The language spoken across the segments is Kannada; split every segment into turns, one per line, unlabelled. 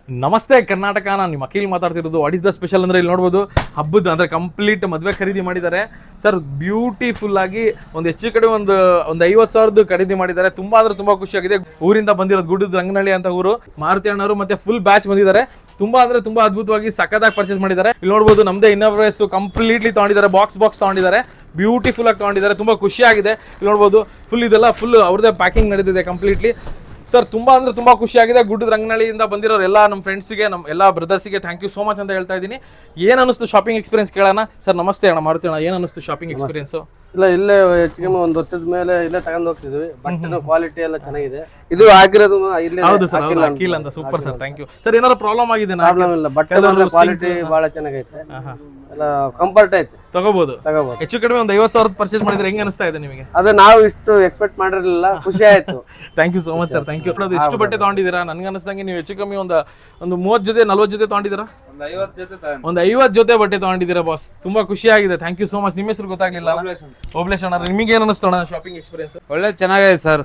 ನಮಸ್ತೆ ಕರ್ನಾಟಕ, ನಾನು ನಿಮ್ಮ ಅಖಿಲ್ ಮಾತಾಡ್ತಿರೋದು. ವಾಟ್ ಇಸ್ ದ ಸ್ಪೆಷಲ್ ಅಂದ್ರೆ ಇಲ್ಲಿ ನೋಡ್ಬೋದು, ಹಬ್ಬದ ಅಂದ್ರೆ ಕಂಪ್ಲೀಟ್ ಮದುವೆ ಖರೀದಿ ಮಾಡಿದ್ದಾರೆ ಸರ್. ಬ್ಯೂಟಿಫುಲ್ ಆಗಿ ಒಂದು ಹೆಚ್ಚು ಕಡೆ ಒಂದು 50,000 ಖರೀದಿ ಮಾಡಿದ್ದಾರೆ. ತುಂಬಾ ಅಂದ್ರೆ ತುಂಬಾ ಖುಷಿಯಾಗಿದೆ. ಊರಿಂದ ಬಂದಿರೋದು ಗುಡ್ಡದ ರಂಗನಹಳ್ಳಿ ಅಂತ ಊರು. ಮಾರುತಿ ಅಣ್ಣವರು ಮತ್ತೆ ಫುಲ್ ಬ್ಯಾಚ್ ಬಂದಿದ್ದಾರೆ. ತುಂಬಾ ಅಂದ್ರೆ ತುಂಬಾ ಅದ್ಭುತವಾಗಿ ಸಖತ್ತಾಗಿ ಪರ್ಚೇಸ್ ಮಾಡಿದ್ದಾರೆ. ಇಲ್ಲಿ ನೋಡ್ಬೋದು ನಮ್ದೇ ಇನ್ನೋವೇಸ್ ಕಂಪ್ಲೀಟ್ಲಿ ತಗೊಂಡಿದ್ದಾರೆ. ಬಾಕ್ಸ್ ತಗೊಂಡಿದ್ದಾರೆ, ಬ್ಯೂಟಿಫುಲ್ ಆಗಿ ತಗೊಂಡಿದ್ದಾರೆ. ತುಂಬಾ ಖುಷಿಯಾಗಿದೆ. ಇಲ್ಲಿ ನೋಡ್ಬೋದು ಫುಲ್ ಇದೆಲ್ಲ ಫುಲ್ ಅವ್ರದೇ ಪ್ಯಾಕಿಂಗ್ ನಡೆದಿದೆ ಕಂಪ್ಲೀಟ್ಲಿ. ಸರ್ ತುಂಬಾ ಅಂದ್ರೆ ತುಂಬಾ ಖುಷಿಯಾಗಿದೆ. ಗುಡ್ಡದ ರಂಗನಹಳ್ಳಿಯಿಂದ ಬಂದಿರೋರು ಎಲ್ಲ ನಮ್ಮ ಫ್ರೆಂಡ್ಸ್ಗೆ, ನಮ್ಮ ಎಲ್ಲ ಬ್ರದರ್ಸ್ಗೆ ಥ್ಯಾಂಕ್ ಯು ಸೋ ಮಚ್ ಅಂತ ಹೇಳ್ತಾ ಇದ್ದೀನಿ. ಏನ್ ಅನಿಸ್ತು ಶಾಪಿಂಗ್ ಎಕ್ಸ್ಪೀರಿಯನ್ಸ್ ಕೇಳೋಣ ಸರ್. ನಮಸ್ತೆ ಅಣ್ಣ, ಮಾರುತಿ ಅಣ್ಣ, ಏನ್ ಅನಿಸ್ತು ಶಾಪಿಂಗ್ ಎಕ್ಸ್ಪೀರಿಯನ್ಸ್?
ಇಲ್ಲ, ಇಲ್ಲೇ ಹೆಚ್ಚಿಗೆ 1 ವರ್ಷದ ಮೇಲೆ ಇಲ್ಲೇ ತಗೊಂಡ್ ಹೋಗ್ತಿದ್ವಿ. ಬಟ್ಟೆನ ಕ್ವಾಲಿಟಿ ಎಲ್ಲ ಚೆನ್ನಾಗಿದೆ. ಇದು ಆಗಿರೋದು ಇಲ್ಲೇ.
ಹೌದು ಸರ್, ಅಖಿಲ್ ಅಂತ. Super sir, thank you sir. ಏನಾದ್ರು ಪ್ರಾಬ್ಲಮ್ ಆಗಿದೆ?
ಪ್ರಾಬ್ಲಮ್ ಇಲ್ಲ, ಬಟ್ಟೆ ಕ್ವಾಲಿಟಿ ಬಹಳ ಚೆನ್ನಾಗೈತೆ, ಎಲ್ಲ ಕಂಫರ್ಟ್ ಐತೆ, ತಗೋಬಹುದು.
ಹೆಚ್ಚು ಕಡಿಮೆ 50,000 ಪರ್ಚೇಸ್ ಮಾಡಿದ್ರೆ ಹೆಂಗ್ ಅನಿಸ್ತಾ ಇದೆ ನಿಮಗೆ?
ಅದು ನಾವು ಇಷ್ಟು ಎಕ್ಸ್ಪೆಕ್ಟ್ ಮಾಡಿರಲಿಲ್ಲ, ಖುಷಿ ಆಯ್ತು.
Thank you so much sir, thank you. ಎಷ್ಟು ಬಟ್ಟೆ ತಗೊಂಡಿದ್ದೀರಾ? ನನ್ಗೆ ಅನಿಸ್ದಂಗೆ ನೀವು ಹೆಚ್ಚು ಕಮ್ಮಿ ಒಂದು 30 ಜೊತೆ 40 ಜೊತೆ ತಗೊಂಡಿದ್ದೀರಾ? ಒಂದು 50 ಜೊತೆ ಬಟ್ಟೆ ತಗೊಂಡಿದ್ದೀರಾ ಬಾಸ್. ತುಂಬಾ ಖುಷಿ ಆಗಿದೆ. Thank you so much. ನಿಮ್ಮ ಹೆಸರು ಗೊತ್ತಾಗ್ಲಿಲ್ಲ? ಓಬ್ಲೇಶ್ ಅಣ್ಣ, ನಿಮಗೆ ಏನ್ ಅನಿಸ್ತು ಅಣ್ಣ ಶಾಪಿಂಗ್ ಎಕ್ಸ್ಪೀರಿಯನ್ಸ್?
ಒಳ್ಳೆ ಚೆನ್ನಾಗಿದೆ ಸರ್.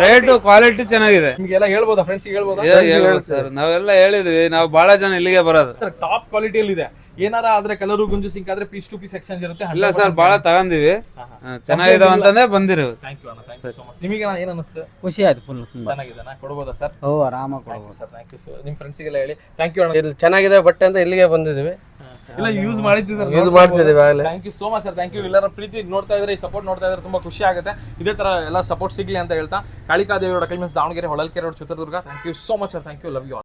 ರೇಟ್ ಕ್ವಾಲಿಟಿ ಚೆನ್ನಾಗಿದೆ.
ನಿಮಗೆಲ್ಲ ಹೇಳ್ಬೋದಾ? ಫ್ರೆಂಡ್ಸ್ ಹೇಳ್ಬೋದಾ?
ಸರ್ ನಾವೆಲ್ಲ ಹೇಳಿದ್ವಿ, ನಾವು ಬಹಳ ಜನ ಇಲ್ಲಿಗೆ ಬರೋದು.
ಟಾಪ್ ಕ್ವಾಲಿಟಿಯಲ್ಲಿ ಇದೆ. ಏನಾರ ಆದ್ರೆ ಕಲರು ಗುಂಜು ಸಿಂಕ್ ಆದ್ರೆ ಪೀಸ್ ಟು ಪೀಸ್ ಎಕ್ಸ್ಚೇಂಜ್ ಇರುತ್ತೆ.
ಇಲ್ಲ ಸರ್, ಬಹಳ ತಗೊಂಡಿವಿ, ಚೆನ್ನಾಗಿದೆ ಅಂತಂದೇ ಬಂದಿರು.
ಥ್ಯಾಂಕ್ ಯು ಅಣ್ಣ, ಥ್ಯಾಂಕ್ ಯು ಸೋ ಮಚ್. ನಿಮಗೆ ಏನ್ ಅನಿಸ್ತು?
ಖುಷಿ ಆಯ್ತು, ಫುಲ್
ಚೆನ್ನಾಗಿದೆ. ಕೊಡ್ಬೋದಾ ಸರ್?
ಓ, ಆರಾಮಾಗಿ ಕೊಡ್ಬೋದು
ಸರ್. Thank you sir. ನಿಮ್ಮ ಫ್ರೆಂಡ್ಸ್ಗೆಲ್ಲ ಹೇಳಿ ಥ್ಯಾಂಕ್ ಯು ಅಣ್ಣ.
ಇಲ್ಲಿ ಚೆನ್ನಾಗಿದೆ ಬಟ್ಟೆ ಅಂತ ಇಲ್ಲಿಗೆ ಬಂದಿದ್ವಿ.
ಇಲ್ಲ, ಯೂಸ್ ಮಾಡ್ತಿದ್ದೀವಿ. Thank you so much sir, thank you. ಎಲ್ಲರ ಪ್ರೀತಿ ನೋಡ್ತಾ ಇದ್ರೆ, ಈ ಸಪೋರ್ಟ್ ನೋಡ್ತಾ ಇದ್ರೆ ತುಂಬಾ ಖುಷಿ ಆಗುತ್ತೆ. ಇದೇ ತರ ಎಲ್ಲ ಸಪೋರ್ಟ್ ಸಿಗ್ಲಿ ಅಂತ ಹೇಳ್ತಾ, Kalikadevi road, Davanagere, Holalkere road, Chitradurga. Thank you so much sir, thank you, love you.